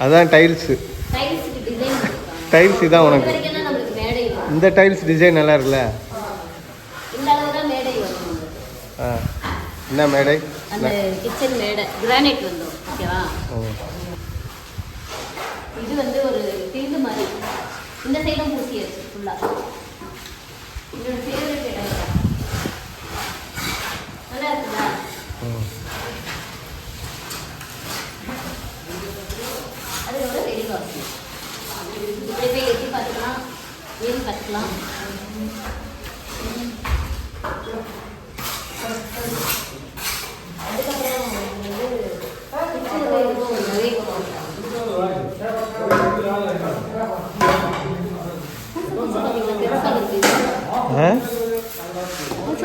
அதான் tiles. Tiles இதான் உனக்கு. இந்த டைல்ஸ் டிசைன் நல்லா இருக்குல்ல. என்ன மேடை? அந்த கிச்சன் மேடை கிரானைட் வந்து ஓகேவா. இது வந்து ஒரு தீந்து மாதிரி இந்த சைடும் பூசியாச்சு ஃபுல்லாக. இதோட ஃபேவரட் இடம் நல்லா இருக்குதா? அதோட ரெடி காசு இப்படி போய் எட்டி பார்த்துக்கலாம், ஏன் பார்த்துக்கலாம். அதுக்கப்புறம்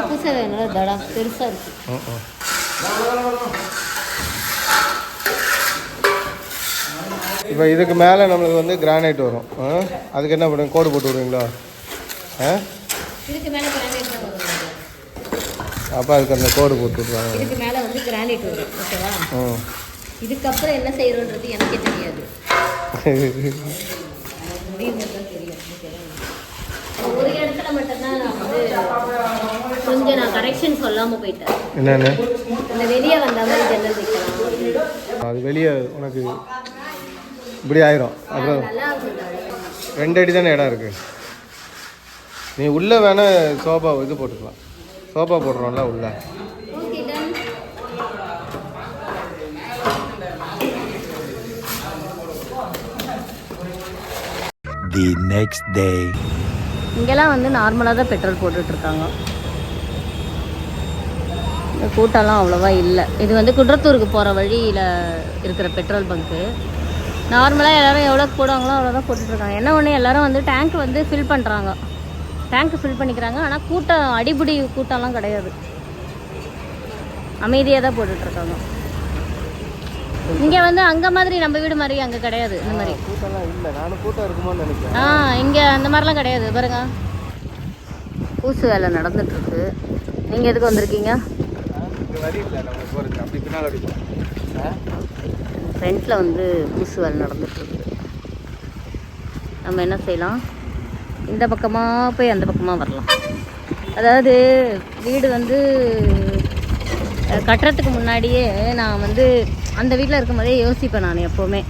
புதுசாக வேணும்ல தடா பெருசாக இருக்கு. இப்போ இதுக்கு மேலே நம்மளுக்கு வந்து கிரானைட் வரும். அதுக்கு என்ன பண்ணுங்க, கோடு போட்டு விடுவீங்களா? இதுக்கு மேலே கிரானைட் தான் வரும். அப்போ அதுக்கு அந்த கோடு போட்டு விட்ருவாங்க. இதுக்கு மேலே வந்து கிரானைட் வரும் ஓகேவா. இதுக்கப்புறம் என்ன செய்யறோன்றது எனக்கே தெரியாது. ஒரு இடத்துல மட்டும்தான் நான் வந்து கொஞ்சம் கரெக்ஷன் சொல்லாமல் போயிட்டேன். என்னென்ன? அந்த வெளியே வந்த மாதிரி ஜன்னல் வைக்கலாம். அது வெளியே உனக்கு இப்படி ஆயிரும். அப்புறம் 2 அடி தானே இடம் இருக்குது. நீ உள்ளே வேணால் சோஃபா இது போட்டுக்கலாம். சோஃபா போடுறோம்ல உள்ளே. The next day. இங்கெல்லாம் வந்து நார்மலாக தான் பெட்ரோல் போட்டுட்ருக்காங்க. இந்த கூட்டம்லாம் அவ்வளோவா இல்லை. இது வந்து குன்றத்தூருக்கு போகிற வழியில் இருக்கிற பெட்ரோல் பங்க்கு. நார்மலாக எல்லோரும் எவ்வளோ போடுவாங்களோ அவ்வளோதான் போட்டுட்ருக்காங்க. என்ன ஒன்று எல்லோரும் வந்து டேங்க் வந்து ஃபில் பண்ணுறாங்க, டேங்க்கு ஃபில் பண்ணிக்கிறாங்க. ஆனால் கூட்டம் அடிபடி கூட்டம்லாம் கிடையாது, அமைதியாக தான் போட்டுட்ருக்காங்க. இங்கே வந்து அங்கே மாதிரி நம்ம வீடு மாதிரி அங்கே கிடையாது. இந்த மாதிரி கூட்டம்லாம் இல்லை. நானும் கூட்டம் இருக்குமோன்னு நினைக்கிறேன். இங்கே அந்த மாதிரிலாம் கிடையாது. பாருங்க, பூசு வேலை நடந்துட்டுருக்கு. நீங்கள் எதுக்கு வந்திருக்கீங்க? ஃப்ரெண்ட்ஸில் வந்து பூசு வேலை நடந்துட்டுருக்கு. நம்ம என்ன செய்யலாம், இந்த பக்கமாக போய் அந்த பக்கமாக வரலாம். அதாவது வீடு வந்து கட்டுறதுக்கு முன்னாடியே நான் வந்து அந்த வீட்டில் இருக்கும்போதே யோசிப்பேன். நான் எப்போவுமே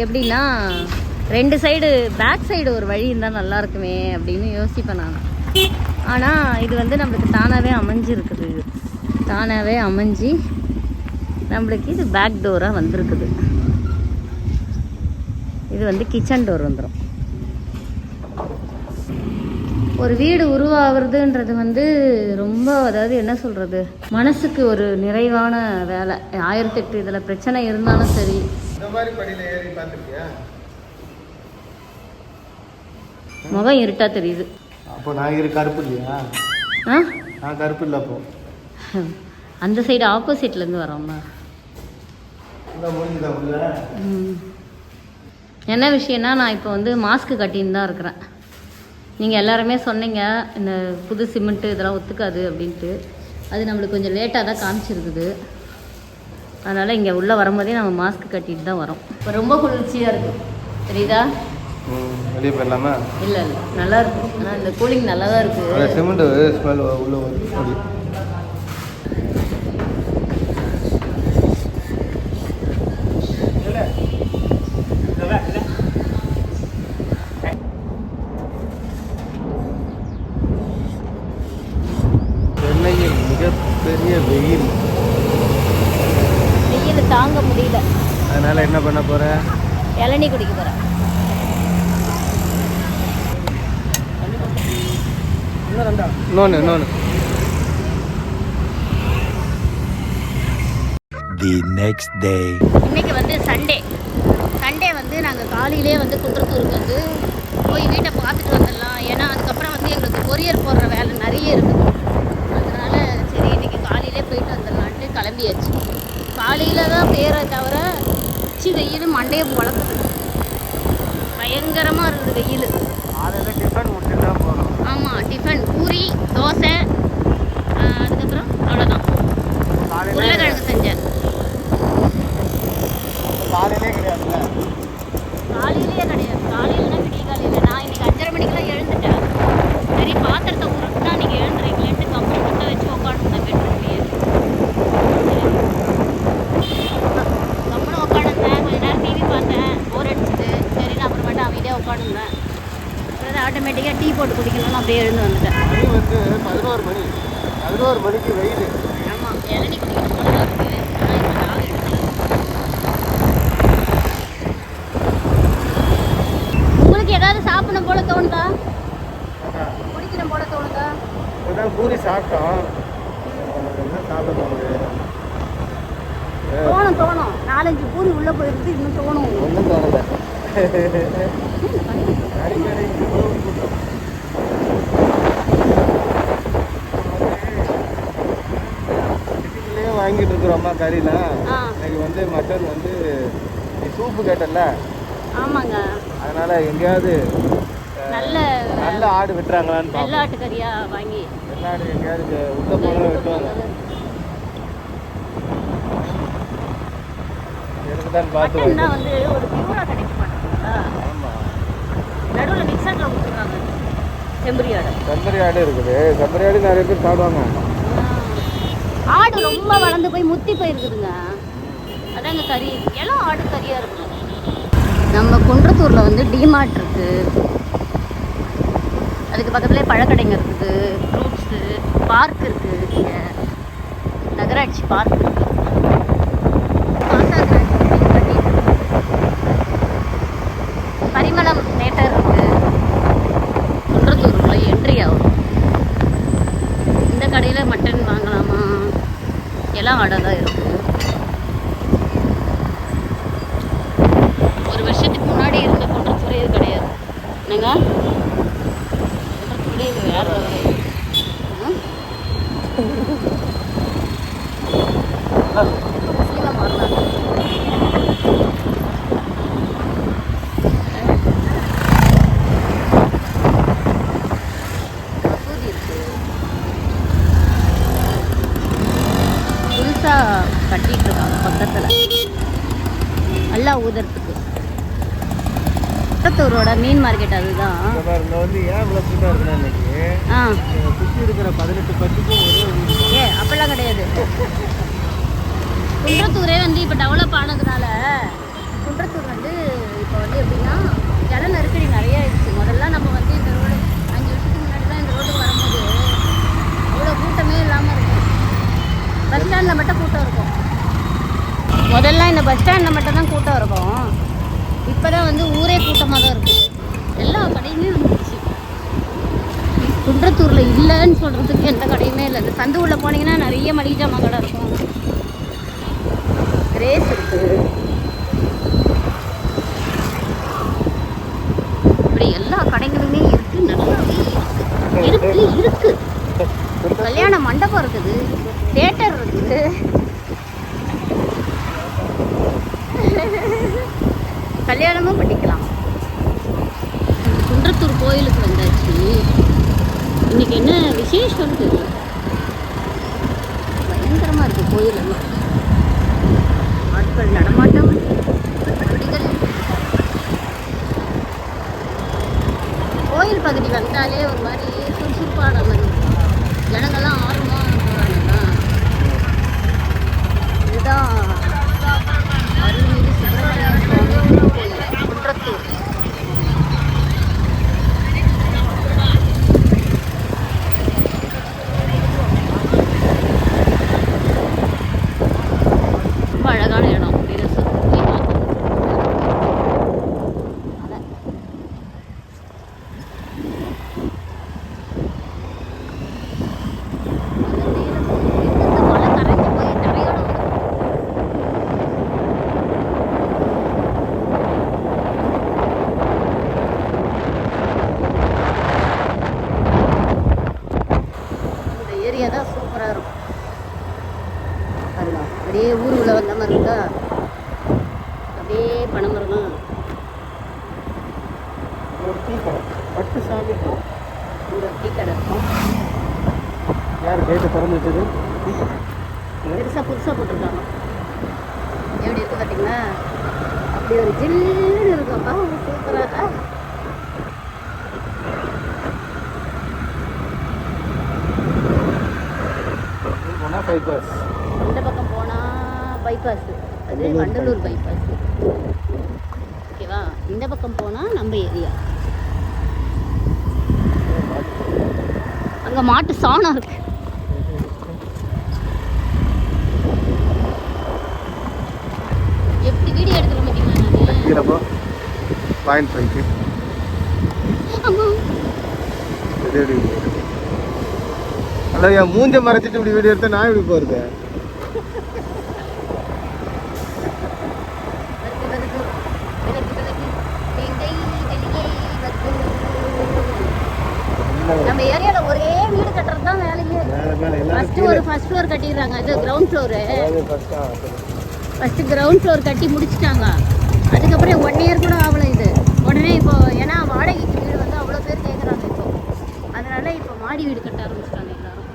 எப்படின்னா, 2 சைடு பேக் சைடு ஒரு வழி இருந்தால் நல்லா இருக்குமே அப்படின்னு யோசிப்பேன் நான். ஆனால் இது வந்து நம்மளுக்கு தானாகவே அமைஞ்சிருக்குது. தானாகவே அமைஞ்சி நம்மளுக்கு இது பேக் டோராக வந்திருக்குது. இது வந்து கிச்சன் டோர் வந்துடும். ஒரு வீடு உருவாகிறதுன்றது வந்து ரொம்ப, அதாவது என்ன சொல்கிறது, மனசுக்கு ஒரு நிறைவான வேலை. 1008 இதில் பிரச்சனை இருந்தாலும் சரி. முகம் இருட்டா தெரியுது. அப்போ நான் கருப்பு இல்லையா? நான் கருப்பு இல்லை. அப்போ அந்த சைடு ஆப்போசிட்லேருந்து வரோம்மா. என்ன விஷயம்னா, நான் இப்போ வந்து மாஸ்க்கு கட்டின்னு தான் இருக்கிறேன். நீங்கள் எல்லாருமே சொன்னீங்க இந்த புது சிமெண்ட்டு இதெல்லாம் ஒத்துக்காது அப்படின்ட்டு. அது நம்மளுக்கு கொஞ்சம் லேட்டாக தான் காமிச்சிருக்குது. அதனால் இங்கே உள்ளே வரும்போதே நம்ம மாஸ்க் கட்டிட்டு தான் வரோம். இப்போ ரொம்ப குளிர்ச்சியாக இருக்குது, தெரியுதா? வெளியே போயிடலாமா? இல்லை இல்லை, நல்லா இருக்கு. ஆனால் இந்த கூலிங் நல்லா தான் இருக்குது. சிமெண்ட் ஸ்மெல் உள்ள வருது. சென்னையில் மிகப்பெரிய வெயில் தாங்க முடியல. அதனால என்ன பண்ண போற? இளநீ குடிக்க போறேன். இன்னொன்று The next day. இன்னைக்கு வந்து சண்டே வந்து நாங்கள் காலையிலே வந்து குன்றத்தூருக்கு வந்து போய் வீட்டை பார்த்துட்டு வந்துடலாம். ஏன்னா அதுக்கப்புறம் வந்து எங்களுக்கு கொரியர் போடுற வேலை நிறைய இருக்குது. அதனால சரி இன்னைக்கு காலையிலே போயிட்டு வந்துடலான்ட்டு கிளம்பியாச்சு. காலையில் தான் பேரை தவிர உச்சி வெயில் மண்டையை வளர்க்குது. பயங்கரமாக இருக்குது வெயில். ஆமாம், டிஃபன் பூரி தோசை, அதுக்கப்புறம் அவ்வளோதான். உருளைக்கிழங்கு செஞ்சேன். காலையிலே கிடையாதுல்ல. அப்படியே எழுந்து வந்துட்டேன். மணி வந்து 11 மணி. 11 மணிக்கு வெயில். ஆமாம், இளநீ குடிக்கணும் போல தான் இருக்குது. ஆனால் இப்போ டாக் எடுக்கல. உங்களுக்கு ஏதாவது சாப்பிடணும் போல தோணுதா? குடிக்கணும் போல தோணுதா? இப்போதான் பூரி சாப்பிட்டோம். என்ன சாப்பிட தோணுது? தோணும் 4-5 பூரி உள்ளே போயிருக்கு. இன்னும் தோணும். ஒன்றும் தோணலை. அடிக்கடி சிட்டிக்குள்ளேயே வாங்கிட்டு இருக்கிறோம்மா கறிலாம். இன்னைக்கு வந்து மட்டன் வந்து நீ சூப்பு கேட்டல. ஆமாங்க. அதனால எங்கேயாவது நல்ல நல்ல ஆடு விட்டுறாங்களான்னு நல்ல ஆட்டுக்கறியா வாங்கி வெள்ளாடு எங்கேயாவது உள்ள போன வெட்டுவாங்க. இருக்குதான்னு பார்த்து மட்டன்னா வந்து ஒரு பியூரா கிடைக்க மாட்டேங்குதா? ஆமாம், நடுவில் மிக்சரில் கொடுத்துருக்காங்க. செம்பரி ஆடு. செம்பரி ஆடு இருக்குது. செம்பரி ஆடு நிறைய பேர் சாப்பிடுவாங்க. ஆடு ரொம்ப வளர்ந்து போய் முத்தி போயிருக்குதுங்க. அதாங்க கறி எல்லாம் ஆடு கறியாக இருக்கும். நம்ம குன்றத்தூரில் வந்து டிமார்ட் இருக்குது. அதுக்கு பக்கத்துலேயே பழக்கடைங்க இருக்குது, ஃப்ரூட்ஸு, பார்க் இருக்குது. இங்கே நகராட்சி பார்க் இருக்குது. பரிமளம் தேட்டர் இருக்குது. குன்றத்தூருக்குள்ள என்ட்ரி ஆகும். இந்த கடையில் மட்டன் வாங்கலாமா? எல்லாம் ஆடாக தான் இருக்குது. ஒரு வருஷத்துக்கு முன்னாடி இருந்த குன்றத்தூரே இது கிடையாது. என்னங்க குன்றத்தூரே இது வேற புதுசாக கட்டிட்டு இருக்காங்க பக்கத்தில் நல்லா ஊதுறதுக்கு. குன்றத்தூரோட மீன் மார்க்கெட் அதுதான். இங்க வந்து ஏன் இவ்வளோ கூட்டம் இருக்குன்னா இன்னைக்கு சுற்றி இருக்கிற 18 பத்துக்கும் ஒரே அப்பெல்லாம் கிடையாது. குன்றத்தூரே வந்து இப்போ டெவலப் ஆனதுனால குன்றத்தூர் வந்து இப்போ வந்து எப்படின்னா ஜன நெருக்கடி நிறைய ஆயிடுச்சு. முதல்ல நம்ம வந்து இந்த ரோடு 5 வருஷத்துக்கு முன்னாடி தான் இந்த ரோட்டுக்கு வரும்போது அவ்வளோ கூட்டமே இல்லாமல் இருக்கும். பஸ் ஸ்டாண்டில் மட்டும் கூட்டம் இருக்கும். முதல்ல இந்த பஸ் ஸ்டாண்டில் மட்டும் தான் கூட்டம் இருக்கும். இப்போ தான் வந்து ஊரே கூட்டமாக தான் இருக்குது. எல்லா கடையுமே வந்துடுச்சு. குன்றத்தூரில் இல்லைன்னு சொல்கிறதுக்கு எந்த கடையுமே இல்லை. இந்த சந்து உள்ள போனீங்கன்னா நிறைய மளிகை ஜாமான் கடை இருக்கும். ரேஸ் இருக்குது. இப்படி எல்லா கடைகளுமே இருக்குது. நல்லாவே இருக்கு. கல்யாண மண்டபம் இருக்குது, தியேட்டர் இருக்குது. கல்யாணமும் பண்ணிக்கலாம். குன்றத்தூர் கோயிலுக்கு வந்தாச்சு. இன்னைக்கு என்ன விசேஷம்னு தெரியல. பயங்கரமாக இருக்குது கோயிலெல்லாம். ஆட்கள் நடமாட்டம், கொடிகள். கோயில் பகுதி வந்தாலே ஒரு மாதிரி சுறுசுறுப்பான மாதிரி ஜனங்கள்லாம் ஆர்வமாக போகிறாங்க. இதுதான் அருள்மிகு சுப்பிரமணிய சுவாமி கோயில் குன்றத்தூர். ரொம்ப அழகான இடம். பெருசு. தான் சூப்பராக இருக்கும். அதுதான் அப்படியே ஊர் உள்ள வந்த மாதிரி இருக்கா. அப்படியே பனைமரம்லாம். பட்டு சாமி இந்த டீ கடை இருக்கும். யார் கேட்டு திறந்து வச்சது? பெருசாக புதுசாக போட்டிருக்காங்க. எப்படி இருக்குது பார்த்தீங்களா? அப்படி ஒரு ஜில்லுன்னு இருக்கும்ப்பா. சூப்பராக. பைபாஸ். இந்த பக்கம் போனால் பைபாஸ், அது வண்டலூர் பைபாஸ். ஓகேவா? இந்த பக்கம் போனால் நம்ம ஏரியா. அங்கே மாட்டு சாணம் இருக்கு. எப்படி வீடியோ எடுத்துக்க மாட்டீங்களா? பாயிண்ட் 5 அல்ல என் மூஞ்ச மறைச்சிட்டு இப்படி வீடியோ எடுத்தா நான் இப்படி போறது. நம்ம ஏரியாவில் ஒரே வீடு கட்டுறது தான் வேலையே. ஃபர்ஸ்ட் ஃப்ளோர் கட்டிடுறாங்க. இது ground floor. First ground floor கட்டி முடிச்சிட்டாங்க. அதுக்கப்புறம் 1 இயர் கூட ஆகலை இது. உடனே இப்போ ஏன்னா வாடகைக்கு வீடு வந்து அவ்வளோ பேர் கேட்குறாங்க இப்போ. அதனால இப்போ மாடி வீடு கட்ட ஆரம்பிச்சிட்டாங்க எல்லாரும்.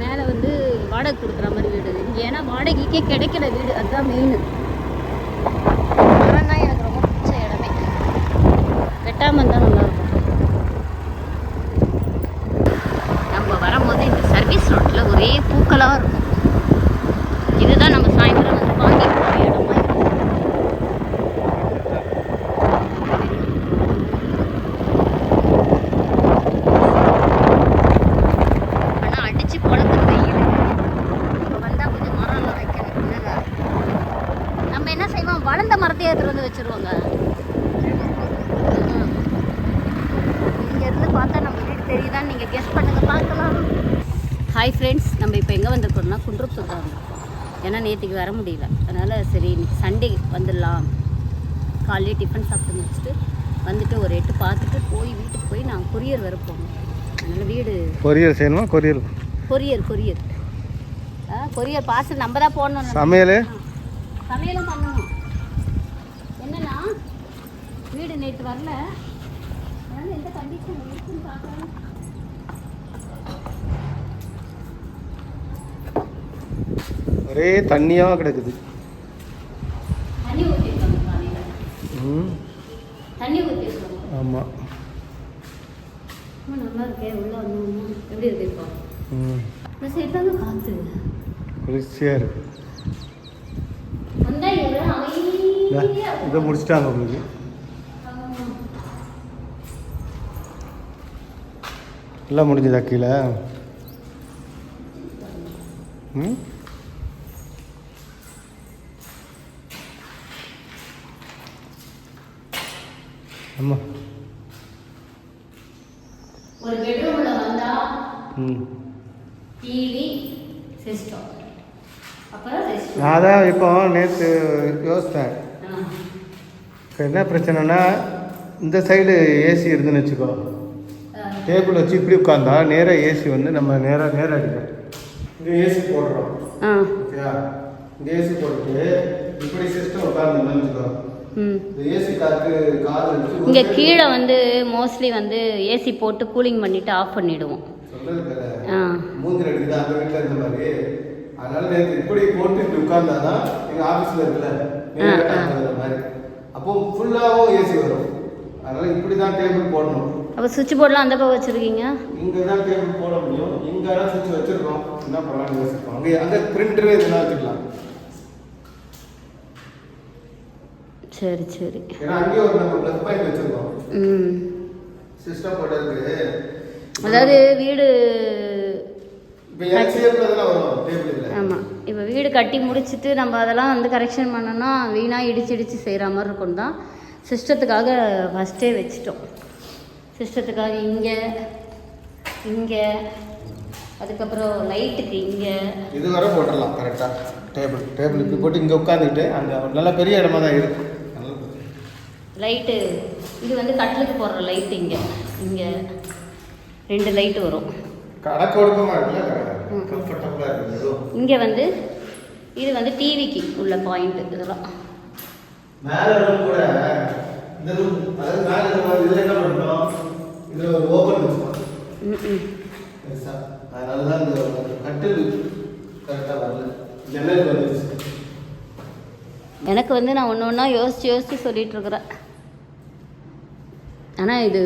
மேலே வந்து வாடகை கொடுக்குற மாதிரி வீடு இங்கே. ஏன்னா வாடகைக்கே கிடைக்கல வீடு, அதுதான் மெயின். மரம் தான் எனக்கு ரொம்ப பிடிச்ச இடமே. வெட்டாமல் இருந்தால் நல்லாயிருக்கும். நம்ம வரும்போது இந்த சர்வீஸ் ரோட்டில் ஒரே பூக்களாக இருக்கும். இதுதான் நம்ம சாயந்தரம் வந்து வாங்கி போகிற இடமா இருக்கும். ஆனால் அடித்து குழந்தை வெயில். இப்போ வந்தால் கொஞ்சம் மரம்லாம் வைக்கணும். என்னங்க நம்ம என்ன செய்வோம், வளர்ந்த மரத்தையே எடுத்துகிட்டு வந்து வச்சுருவோங்க. இங்கேருந்து பார்த்தா நம்ம வீடு தெரியுதான்னு நீங்கள் கெஸ் பண்ணுங்கள், பார்க்கலாம். ஹாய் ஃப்ரெண்ட்ஸ், நம்ம இப்போ எங்கே வந்திருக்கோம்னா குன்றத்தூர் தான் வந்திருக்கோம். ஏன்னா நேற்றுக்கு வர முடியல, அதனால் சரி இன்னைக்கு சண்டே வந்துடலாம். காலையில் டிஃபன் சாப்பிட்டு முடிச்சுட்டு வந்துட்டு ஒரு எட்டு பார்த்துட்டு போய் வீட்டுக்கு போய் நான் கொரியர் வர போகணும். அதனால் வீடு கொரியர் செய்யணுமா? கொரியர் கொரியர் பார்சல் நம்ம தான் போடணும். சமையலும் பண்ணணும். என்னன்னா வீடு நேற்று வரல, அதனால் எந்த கண்டிஷன் இருக்குன்னு பார்க்கலாம். ஒரே தண்ணியாக கிடக்குது. தண்ணி ஊற்றிருக்காங்க காலையில். தண்ணி ஊற்றிருக்காங்க. ஆமாம், ரொம்ப நல்லா இருக்கே. உள்ளே வந்து எப்படி இருக்கு இப்போ? இந்த சைடு தாங்க காற்று குளிர்ச்சியாக இருக்கு. வந்தால் இவ்வளோ அமைதியாக இதை முடிச்சிட்டாங்க உங்களுக்கு. எல்லாம் முடிஞ்சதா கீழே? ஆமாம், ஒரு பெட்ரூம்ல வந்தா டிவி சிஸ்டம், அப்புறம் ரெஸ்ட். நான் தான் இப்போ நேற்று யோசித்தேன். என்ன பிரச்சனைனா, இந்த சைடு ஏசி இருந்துன்னு வச்சுக்கோ, டேபிள் வச்சு இப்படி உட்காந்தா நேராக ஏசி வந்து நம்ம நேராக அடிக்கும். இங்கே ஏசி போடுறோம், ஓகேயா? இங்கே ஏசி போட்டுட்டு இப்படி சிஸ்டம் உட்காந்துன்னு வச்சுக்கோ, ஏசி காற்று காது இங்கே கீழே வந்து மோஸ்ட்லி வந்து ஏசி போட்டு கூலிங் பண்ணிட்டு ஆஃப் பண்ணிடுவோம். மூஞ்சில் அடிக்குது அந்த வீட்டில் இருந்த மாதிரி. அதனால நேற்று இப்படி போட்டு இப்படி உட்கார்ந்தாதான் எங்கள் ஆஃபீஸில் இருக்குல்ல மாதிரி, அப்போ ஃபுல்லாகவும் ஏசி வரும். அதனால இப்படி தான் டேபிள் போடணும். அப்போ சுவிட்ச் போர்டெலாம் அந்த பக்கம் வச்சுருக்கீங்க? இங்கே தான் டேபிள் போட முடியும். இங்கே தான் சுவிட்ச் வச்சுருக்கோம். என்ன பண்ணலாம்னு யோசிப்போம். அங்கே பிரிண்டரு இதெல்லாம் வச்சுக்கலாம். சரி சரி. ஏன்னா அங்கேயே ஒரு நம்ம ப்ளஸ் பாயிண்ட் வச்சுருக்கோம் சிஸ்டம் போட்டதுக்கு. அதாவது வீடு ஆமாம், இப்போ வீடு கட்டி முடிச்சுட்டு நம்ம அதெல்லாம் வந்து கரெக்ஷன் பண்ணோன்னா வீணாக இடிச்சு செய்கிற மாதிரி இருக்கும் தான் சிஸ்டத்துக்காக ஃபஸ்ட்டே வச்சிட்டோம். சிஸ்டத்துக்காக இங்கே அதுக்கப்புறம் லைட்டுக்கு இங்கே இது வர போட்டுடலாம் கரெக்டாக. டேபிள் இப்படி போட்டு இங்கே உட்காந்துக்கிட்டு அங்கே நல்லா பெரிய இடமா தான் இருக்குது. லைட்டு இது வந்து கட்டிலுக்கு போடுற லைட்டு இங்கே 2 லைட்டு வரும். இங்கே வந்து இது வந்து டிவிக்கு உள்ள பாயிண்ட். இதெல்லாம் மேலே ரூம் கூட இந்த ரூம், அதாவது மேலே இதில் என்ன பண்ணுறோம், இதில் ஒரு ஓப்பன் வச்சுக்கோம். அதனால தான் இந்த கட்டில் கரெக்டாக வரல, ஜன்னல் வந்துச்சு. எனக்கு வந்து நான் ஒன்று ஒன்றா யோசித்து சொல்லிகிட்ருக்குறேன். ஆனால் இது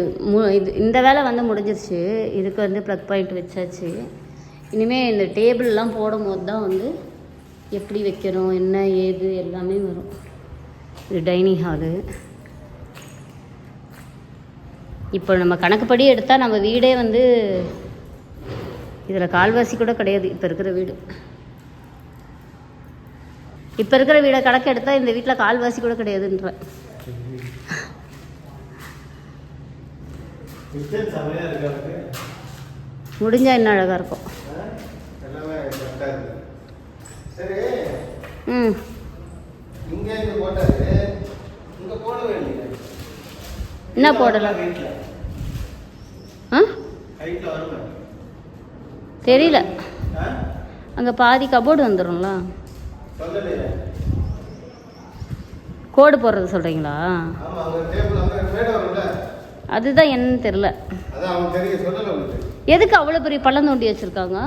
இந்த வேலை வந்து முடிஞ்சிருச்சு. இதுக்கு வந்து ப்ளக் பாயிண்ட் வச்சாச்சு. இனிமேல் இந்த டேபிள்லாம் போடும் போது தான் வந்து எப்படி வைக்கணும் என்ன ஏது எல்லாமே வரும். இது டைனிங் ஹாலு. இப்போ நம்ம கணக்குப்படி எடுத்தால் நம்ம வீடே வந்து இதில் கால்வாசி கூட கிடையாது இப்போ இருக்கிற வீடு. இப்போ இருக்கிற வீடை கணக்கு எடுத்தால் இந்த வீட்டில் கால்வாசி கூட கிடையாதுன்ற. முடிஞ்சா இன்னும் அழகாக இருக்கும். சரி. ம். என்ன போடலாம்? ஆ தெரியல. அங்கே பாதி கபோர்டு வந்துடும்ல. கோடு போடுறது சொல்கிறீங்களா? அதுதான் என்னன்னு தெரில. எதுக்கு அவ்வளோ பெரிய பள்ளம் தோண்டி வச்சுருக்காங்க?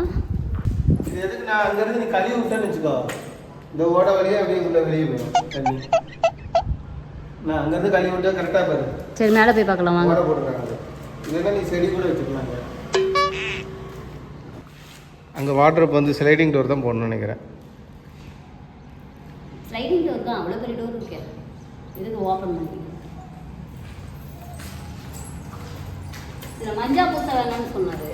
எதுக்கு நான் அங்கேருந்து நீ கழுவி விட்டேன்னு வச்சுக்கோ, இந்த ஓட வழியாக அப்படியே உள்ள வெளியே போயிடும் தண்ணி. நான் அங்கேருந்து கழுவி விட்டா கரெக்டாக பாரு. சரி மேலே போய் பார்க்கலாம் வாங்க. ஓட போட்டுருக்காங்க. இதெல்லாம் நீ செடி கூட வச்சுக்கலாங்க. அங்கே வாட்ரோப் வந்து ஸ்லைடிங் டோர் தான் போடணும்னு நினைக்கிறேன். ஸ்லைடிங் டோர் தான், அவ்வளோ பெரிய டோர் இருக்கு. இதுக்கு ஓப்பன் பண்ணி இதில் மஞ்சா பூசை வேணாம்னு சொன்னார்.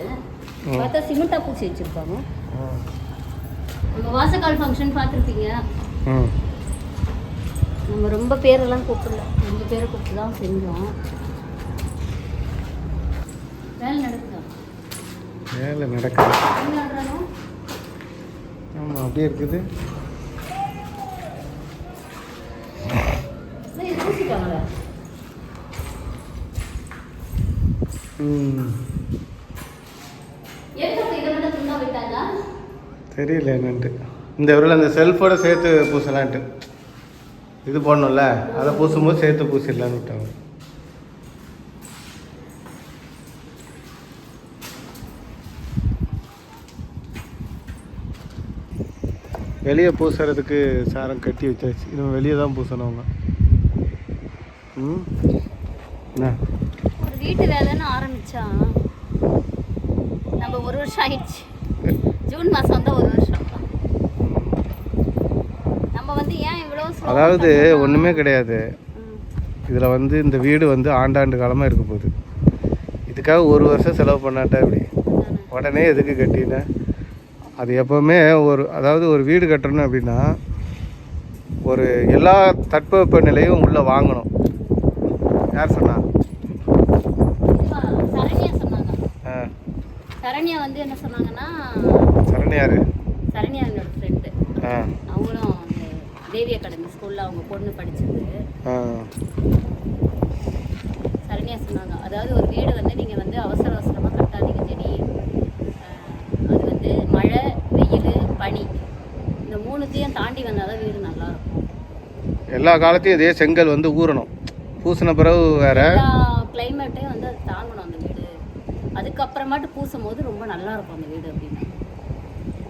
பார்த்தா சிமெண்டா பூசி வச்சுருப்பாங்க. நம்ம வாசக்கால் ஃபங்க்ஷன் பார்த்துருப்பீங்க. நம்ம ரொம்ப பேரெல்லாம் கூப்பிடல, 2 பேரை கூப்பிட்டு தான் செஞ்சோம். வேலை நடக்குதா? வேலை நடக்குது. என்ன நடறானோ? ஆமாம் அப்படியே இருக்குது. பூசிட்டாங்களே. தெரியல என்னன்ட்டு. இந்த ஊரில் அந்த செல்ஃபோட சேர்த்து பூசலான்ட்டு இது போடணும்ல, அதை பூசும்போது சேர்த்து பூசிடலான்னு விட்டாங்க. வெளியே பூசுறதுக்கு சாரம் கட்டி வச்சாச்சு. இன்னும் வெளியே தான் பூசணும் அவங்க. என்ன ஒரு வீட்டு வேலைன்னு ஆரம்பிச்சா நம்ம 1 வருஷம் ஆயிடுச்சு. ஜூன் மாதம் வந்தால் 1 வருஷம். நம்ம வந்து ஏன் இவ்வளோ அதாவது ஒன்றுமே கிடையாது. இதில் வந்து இந்த வீடு வந்து ஆண்டாண்டு காலமாக இருக்க போகுது. இதுக்காக 1 வருஷம் செலவு பண்ணாட்டா இப்படி உடனே எதுக்கு கட்டினேன்? அது எப்போவுமே அதாவது ஒரு வீடு கட்டணும் அப்படின்னா ஒரு எல்லா தட்பவெப்ப நிலையும் உள்ளே வாங்கணும். யார் சொன்னா? சரண்யா சொன்னாங்க. சரண்யா வந்து என்ன சொன்னாங்கன்னா, சரண்யாரு? சரண்யா என்னோட ஃப்ரெண்டு. அவங்களும் தேவி அகாடமி ஸ்கூலில் அவங்க பொண்ணு படிச்சது. சரண்யா சொன்னாங்க, அதாவது ஒரு வீடு வந்து நீங்கள் வந்து அவசர அவசரமாக கட்டாதீங்க செடி. அது வந்து மழை, வெயில், பனி இந்த 3த்தையும் தாண்டி வந்தால் தான் வீடு நல்லாயிருக்கும். எல்லா காலத்தையும் இதே செங்கல் வந்து ஊறணும். பூசின பிறகு வேற கிளைமேட்டையும் வந்து அது தாங்கணும் அந்த வீடு. அதுக்கப்புறமாட்டு பூசும் போது ரொம்ப நல்லா இருக்கும் அந்த வீடு அப்படின்னு.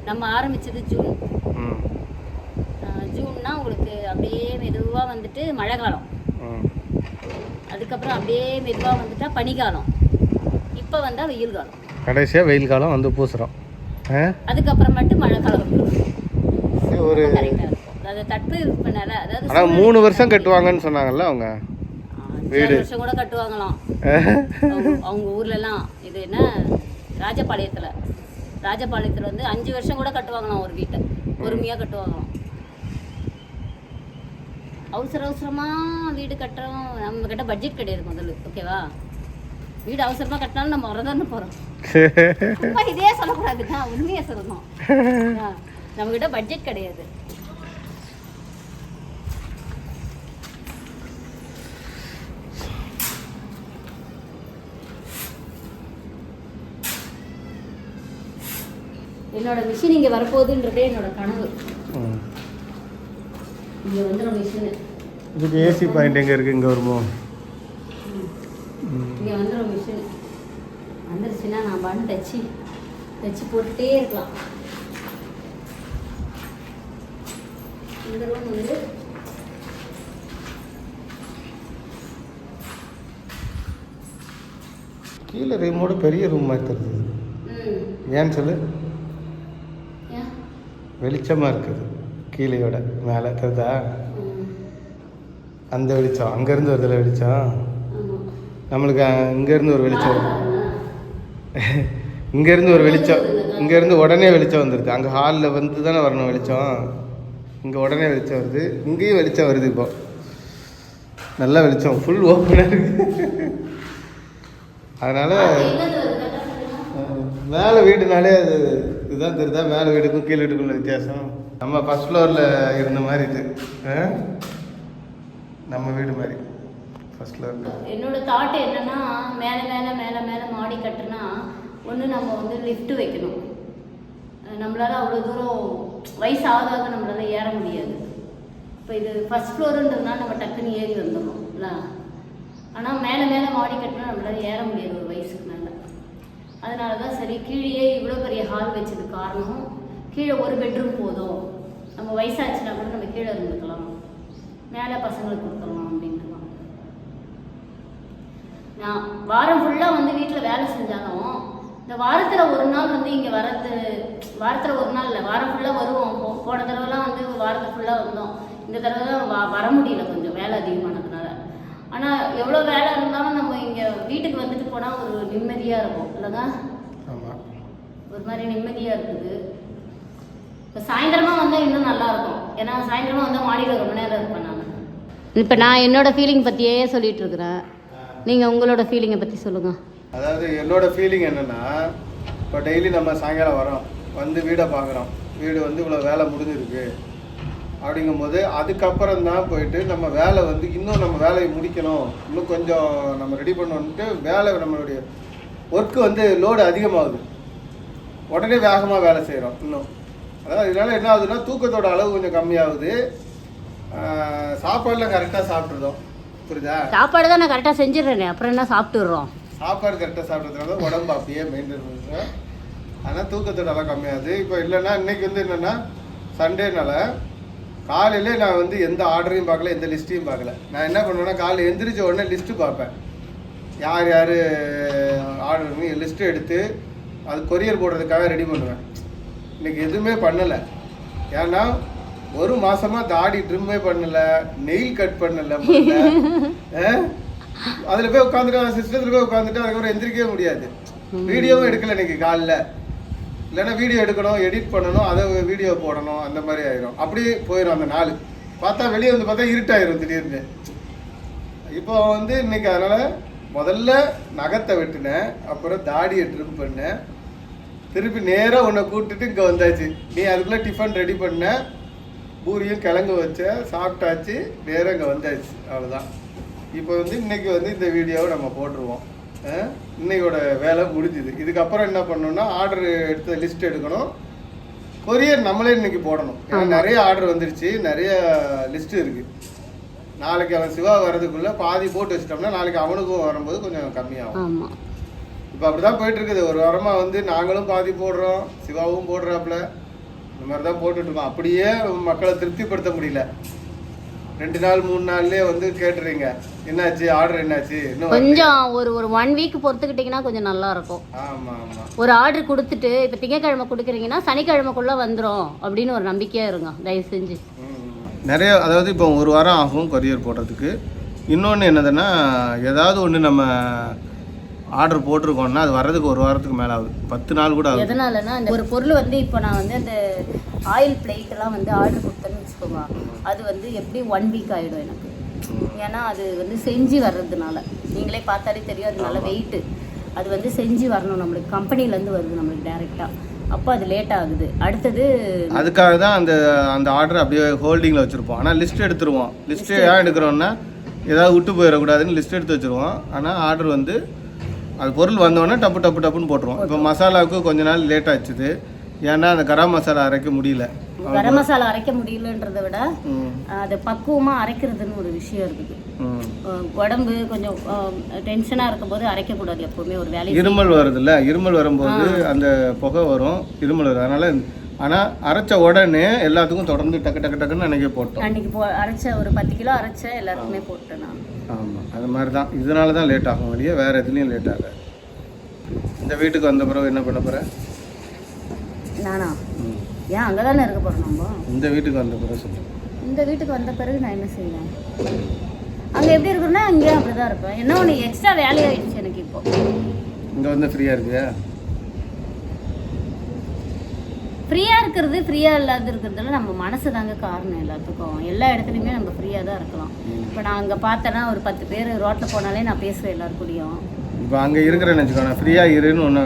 நம்ம ஆரம்பிச்சது ஜூன். ஜூன்னா உங்களுக்கு அப்படியே மெதுவாக வந்துட்டு மழை காலம், அதுக்கப்புறம் அப்படியே மெதுவாக வந்துட்டா பனிக்காலம், இப்போ வந்தால் வெயில் காலம், கடைசியாக வெயில் காலம் வந்து பூசுகிறோம். அதுக்கப்புறமாட்டு மழை காலம் ஒரு கரெக்டாக இருக்கும். அதாவது தட்பவெப்பநில, அதாவது 3 வருஷம் கட்டுவாங்கன்னு சொன்னாங்கல்ல அவங்க. 5 வருஷம் கூட கட்டுவாங்களாம் அவங்க ஊர்லலாம். இது என்ன ராஜபாளையத்தில் வந்து 5 வருஷம் கூட கட்டுவாங்களாம் ஒரு வீட்டை. பொறுமையாக கட்டுவாங்களாம். அவசரமாக வீடு கட்டுறோம். நம்ம கிட்ட பட்ஜெட் கிடையாது முதல்ல, ஓகேவா? வீடு அவசரமாக கட்டினாலும் நம்ம வரதானே போகிறோம். ரொம்ப இதே சொல்லக்கூடாதுன்னா உண்மையை சொல்லணும். நம்மக்கிட்ட பட்ஜெட் கிடையாது. என்னோட மிஷின் இங்கே வரப்போகுதுன்றதே என்னோட கனவு. இங்கே வந்துடும் மிஷினு. இதுக்கு ஏசி பாயிண்ட் எங்கே இருக்குது? இங்கே வருமோ? இங்கே வந்துடும் மிஷினு. வந்துருச்சுன்னா நான் பாட்டு தைச்சி போட்டுகிட்டே இருக்கலாம். இந்த ரூம் வந்து கீழே ரூமோட பெரிய ரூம் மாதிரி தெரியுது. ஏன்னு சொல்லு. வெளிச்சமாக இருக்குது கீழேயோட மேலே தெரியுதா? அந்த வெளிச்சம் அங்கேருந்து வருதுல வெளிச்சம். நம்மளுக்கு இங்கேருந்து ஒரு வெளிச்சம் வரும். இங்கேருந்து ஒரு வெளிச்சம் இங்கேருந்து உடனே வெளிச்சம் வந்துடுது. அங்கே ஹாலில் வந்து தானே வரணும் வெளிச்சம், இங்கே உடனே வெளிச்சம் வருது. இங்கேயும் வெளிச்சம் வருது. இப்போ நல்லா வெளிச்சம், ஃபுல் ஓப்பனாக இருக்குது. அதனால் மேலே வீடுனாலே அது இதுதான் தெரியுதா, மேலே வீடுக்கும் கீழே வீட்டுக்குள்ள வித்தியாசம். நம்ம ஃபஸ்ட் ஃப்ளோரில் இருந்த மாதிரி இது நம்ம வீடு மாதிரி ஃபஸ்ட் ஃப்ளோரில். என்னோட தாட் என்னன்னா, மேலே மேலே மேலே மேலே மாடி கட்டுனா ஒன்று நம்ம வந்து லிஃப்ட் வைக்கணும். நம்மளால் அவ்வளோ தூரம் வயசு ஆகாத நம்மளால் ஏற முடியாது. இப்போ இது ஃபஸ்ட் ஃப்ளோருன்றதுனால நம்ம டக்குன்னு ஏறி வந்துடணும் இல்லை. ஆனால் மேலே மேலே மாடி கட்டினா நம்மளால் ஏற முடியாது ஒரு வயசுக்கு மேலே. அதனால தான் சரி கீழே இவ்வளோ பெரிய ஹால் வச்சது காரணம், கீழே ஒரு பெட்ரூம் போதும், நம்ம வயசாச்சுன்னா கூட நம்ம கீழே இருந்துக்கலாம், மேலே பசங்களுக்கு கொடுக்கலாம் அப்படின்ட்டுலாம். நான் வாரம் ஃபுல்லாக வந்து வீட்டில் வேலை செஞ்சாலும் இந்த வாரத்தில் ஒரு நாள் வந்து இங்கே வரது, வாரத்தில் ஒரு நாள் இல்லை வாரம் ஃபுல்லாக வருவோம். போன தடவைலாம் வந்து வாரத்தை ஃபுல்லாக வந்தோம். இந்த தடவை தான் வர முடியல, கொஞ்சம் வேலை அதிகமானதுனால. ஆனால் எவ்வளோ வேலை இருந்தாலும் நம்ம இங்கே வீட்டுக்கு வந்துட்டு போனால் ஒரு நிம்மதியாக இருக்கும் இல்லைங்க. ஆமாம், ஒரு மாதிரி நிம்மதியாக இருக்குது. இப்போ சாயந்தரமாக வந்தால் இன்னும் நல்லாயிருக்கும். ஏன்னா சாயந்தரமாக வந்தால் மாடியில் ரொம்ப நேரம் இருப்பேன் நான். இப்போ நான் என்னோட ஃபீலிங் பற்றியே சொல்லிட்டு இருக்கிறேன், நீங்கள் உங்களோட ஃபீலிங்கை பற்றி சொல்லுங்கள். அதாவது என்னோட ஃபீலிங் என்னென்னா, இப்போ டெய்லி நம்ம சாயங்காலம் வரோம், வந்து வீடை பார்க்குறோம், வீடு வந்து இவ்வளோ வேலை முடிஞ்சிருக்கு அப்படிங்கும்போது அதுக்கப்புறம் தான் போயிட்டு நம்ம வேலை வந்து இன்னும் நம்ம வேலையை முடிக்கணும், இன்னும் கொஞ்சம் நம்ம ரெடி பண்ணணுன்ட்டு வேலை நம்மளுடைய ஒர்க்கு வந்து லோடு அதிகமாகுது. உடனே வேகமாக வேலை செய்கிறோம் இன்னும். அதாவது இதனால் என்ன ஆகுதுன்னா தூக்கத்தோட அளவு கொஞ்சம் கம்மியாகுது. சாப்பாடுலாம் கரெக்டாக சாப்பிட்றோம், புரியுதா? சாப்பாடு தான் நான் கரெக்டாக செஞ்சிடுறேனே, அப்புறம் என்ன சாப்பிட்டுடுறோம். சாப்பாடு கரெக்டாக சாப்பிட்றதுனால உடம்பு அப்படியே மெயின்டைன் பண்ணுறோம். ஆனால் தூக்கத்தோட அளவு கம்மியாகுது. இப்போ இல்லைன்னா இன்றைக்கி வந்து என்னென்னா சண்டேனால காலையில் நான் வந்து எந்த ஆர்டரையும் பார்க்கல, எந்த லிஸ்ட்டையும் பார்க்கல. நான் என்ன பண்ணுவேன்னா காலையில் எந்திரிச்ச உடனே லிஸ்ட்டு பார்ப்பேன், யார் யார் ஆர்டர் பண்ணி லிஸ்ட்டு எடுத்து அது கொரியர் போடுறதுக்காக ரெடி பண்ணுவேன். இன்றைக்கி எதுவுமே பண்ணலை. ஏன்னா ஒரு மாதமாக தாடி ட்ரிம்மே பண்ணலை, நெயில் கட் பண்ணலை. அதில் போய் உட்காந்துட்டு சிஸ்டத்தில் போய் உட்காந்துட்டு அதுக்கப்புறம் எந்திரிக்கவே முடியாது. வீடியோவும் எடுக்கலை இன்றைக்கி காலைல. இல்லைன்னா வீடியோ எடுக்கணும், எடிட் பண்ணணும், அதை வீடியோ போடணும், அந்த மாதிரி ஆயிரும். அப்படியே போயிடும் அந்த நாள். பார்த்தா வெளியே வந்து பார்த்தா இருட்டாயிரும் திடீர்னு. இப்போ வந்து இன்னைக்கு அதனால் முதல்ல நகத்தை வெட்டினேன், அப்புறம் தாடியை ட்ரிம் பண்ணேன், திருப்பி நேராக உன்னை கூப்பிட்டுட்டு இங்கே வந்தாச்சு. நீ அதுக்குள்ளே டிஃபன் ரெடி பண்ண, பூரியும் கிழங்கு வச்ச, சாப்பிட்டாச்சு, நேராக இங்கே வந்தாச்சு. அவ்வளோதான். இப்போ வந்து இன்னைக்கு வந்து இந்த வீடியோவை நம்ம போட்டுருவோம். இன்னையோட வேலை முடிஞ்சுது. இதுக்கப்புறம் என்ன பண்ணணும்னா ஆர்டர் எடுத்த லிஸ்ட் எடுக்கணும், கொரியர் நம்மளே இன்னைக்கு போடணும். ஏன்னா நிறைய ஆர்டர் வந்துருச்சு, நிறைய லிஸ்ட் இருக்குது. நாளைக்கு அவன் சிவா வர்றதுக்குள்ளே பாதி போட்டு வச்சிட்டோம்னா நாளைக்கு அவனுக்கும் வரும்போது கொஞ்சம் கம்மியாகும். இப்போ அப்படி தான் போயிட்டு இருக்குது. ஒரு வாரமாக வந்து நாங்களும் பாதி போடுறோம், சிவாவும் போடுறாப்புல, இந்த மாதிரி தான் போட்டுட்ருக்கோம். அப்படியே மக்களை திருப்திப்படுத்த முடியல. 2 நாள் 3 நாள்லயே வந்து கேட்டுறீங்க என்னாச்சு, ஆர்டர் என்னாச்சு, இன்னும் கொஞ்சம் ஒரு 1 வீக் பொறுத்துக்கிட்டிங்கன்னா கொஞ்சம் நல்லா இருக்கும். ஆமாம் ஆமாம். ஒரு ஆர்டர் கொடுத்துட்டு இப்போ திங்கக்கிழமை கொடுக்குறீங்கன்னா சனிக்கிழமைக்குள்ளே வந்துடும் அப்படின்னு ஒரு நம்பிக்கையாக இருங்க தயவு செஞ்சு. நிறைய அதாவது இப்போ ஒரு வாரம் ஆகும் கொரியர் போடுறதுக்கு. இன்னொன்று என்னதுன்னா, ஏதாவது ஒன்று நம்ம ஆர்டர் போட்டிருக்கோம்னா அது வர்றதுக்கு ஒரு வாரத்துக்கு மேலே ஆகுது, 10 நாள் கூட ஆகுது. எதனாலன்னா இந்த ஒரு பொருள் வந்து இப்போ நான் வந்து அந்த ஆயில் பிளேட்டெல்லாம் வந்து ஆர்டர் கொடுத்தேன்னு வச்சுக்கோங்க, அது வந்து எப்படி 1 வீக் ஆகிடும் எனக்கு. ஏன்னா அது வந்து செஞ்சு வர்றதுனால நீங்களே பார்த்தாலே தெரியும், அது நல்ல வெயிட்டு. அது வந்து செஞ்சு வரணும், நம்மளுக்கு கம்பெனிலேருந்து வருது நம்மளுக்கு டேரெக்டாக. அப்போ அது லேட் ஆகுது. அடுத்தது அதுக்காக தான் அந்த ஆர்டர் அப்படியே ஹோல்டிங்கில் வச்சுருப்போம். ஆனால் லிஸ்ட் எடுத்துருவோம். லிஸ்ட்டு ஏன் எடுக்கிறோன்னா ஏதாவது விட்டு போயிடக்கூடாதுன்னு லிஸ்ட் எடுத்து வச்சுருவோம். ஆனால் ஆர்டர் வந்து அது பொருள் வந்தோடனே டப்புன்னு போட்டுருவோம். இப்போ மசாலாவுக்கு கொஞ்ச நாள் லேட் ஆச்சுது, ஏன்னா அந்த கரம் மசாலா அரைக்க முடியல. கரம் மசாலா அரைக்க முடியலன்றதை விட அது பக்குவமாக அரைக்கிறதுன்னு ஒரு விஷயம் இருக்குது. உடம்பு கொஞ்சம் டென்ஷனாக இருக்கும்போது அரைக்கக்கூடாது எப்போவுமே. ஒரு வேலை இருமல் வருதுல்ல, இருமல் வரும்போது அந்த புகை வரும், இருமல் வரும். அதனால் ஆனால் அரைச்ச உடனே எல்லாத்துக்கும் தொடர்ந்து டக்குன்னு அன்றைக்கி போட்டோம். அன்றைக்கி அரைச்ச ஒரு 10 கிலோ அரைச்ச எல்லாருக்குமே போட்டேன் நான். ஆமாம், அது மாதிரி தான். இதனால தான் லேட் ஆகும் வழியே, வேறு எதுலேயும் லேட் ஆகாது. இந்த வீட்டுக்கு வந்த பிறகு என்ன பண்ண போகிறேன் நானா? ஏன் அங்கே தானே இருக்க போகிறோம் நம்ம. இந்த வீட்டுக்கு வந்த பிறகு சொல்லுங்கள். இந்த வீட்டுக்கு வந்த பிறகு நான் என்ன செய்வேன், அங்கே எப்படி இருக்குன்னா இங்கேயும் அப்படி தான் இருப்பேன். என்ன ஒன்று எக்ஸ்ட்ரா வேலையாகிடுச்சு எனக்கு. இப்போ இங்கே வந்து ஃப்ரீயாக இருக்குயா? ஃப்ரீயாக இருக்கிறது ஃப்ரீயாக இல்லாத இருக்கிறதுல நம்ம மனசு தாங்க காரணம் எல்லாத்துக்கும். எல்லா இடத்துலையுமே நம்ம ஃப்ரீயாக தான் இருக்கலாம். இப்போ நான் அங்கே பார்த்தேன்னா ஒரு 10 பேர் ரோட்டில் போனாலே நான் பேசுவேன் எல்லாரு கூடயும். இப்போ அங்கே இருக்கிறேன்னு வச்சுக்கோ, நான் ஃப்ரீயாக இருன்னு ஒன்று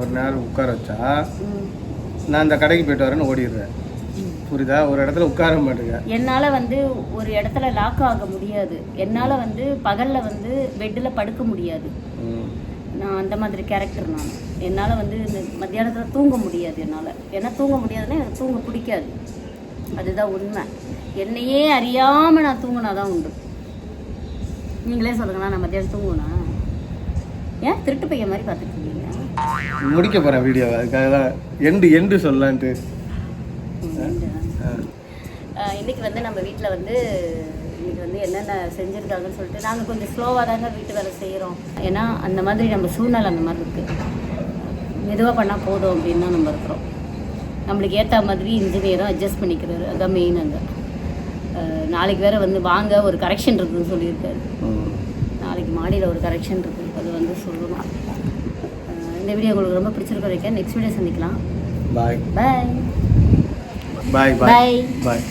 ஒரு நேரம் உட்கார வச்சா நான் அந்த கடைக்கு போயிட்டு வரேன்னு ஓடிடுறேன். புரியுதா? ஒரு இடத்துல உட்கார மாட்டேங்க. என்னால் வந்து ஒரு இடத்துல லாக் ஆக முடியாது. என்னால் வந்து பகலில் வந்து பெட்டில் படுக்க முடியாது. நான் அந்த மாதிரி கேரக்டர். நான் என்னால் வந்து இந்த மத்தியானத்தில் தூங்க முடியாது. என்னால் ஏன்னா தூங்க முடியாதுன்னா எனக்கு தூங்க பிடிக்காது. அதுதான் உண்மை. என்னையே அறியாமல் நான் தூங்கினா தான் உண்டு. நீங்களே சொல்லுங்கண்ணா, நான் மத்தியானம் தூங்குனா ஏன் திருட்டு பையன் மாதிரி பார்த்துட்டு இருக்கீங்க? முடிக்க போகிறேன் வீடியோவை, அதுக்காக தான் எண்டு சொல்லலான்ட்டு. இன்றைக்கி வந்து நம்ம வீட்டில் வந்து இன்றைக்கி வந்து என்னென்ன செஞ்சுருக்காங்கன்னு சொல்லிட்டு நாங்கள் கொஞ்சம் ஸ்லோவாக தாங்க வீட்டு வேலை செய்கிறோம். ஏன்னா அந்த மாதிரி நம்ம சூழ்நிலை அந்த மாதிரி இருக்குது. மெதுவாக பண்ணால் போதும் அப்படின்னு தான் நம்ம இருக்கிறோம். நம்மளுக்கு ஏற்ற மாதிரி இன்ஜினியரும் அட்ஜஸ்ட் பண்ணிக்கிறாரு. அதான் மெயின். அங்கே நாளைக்கு வேறு வந்து வாங்க ஒரு கரெக்ஷன் இருக்குதுன்னு சொல்லியிருக்காரு. நாளைக்கு மாடியில் ஒரு கரெக்ஷன் இருக்குது, அது வந்து சொல்லணும். இந்த வீடியோ உங்களுக்கு ரொம்ப பிடிச்சிருக்க. நெக்ஸ்ட் வீடியோ சந்திக்கலாம். பாய் பாய் பாய் பாய் பாய்.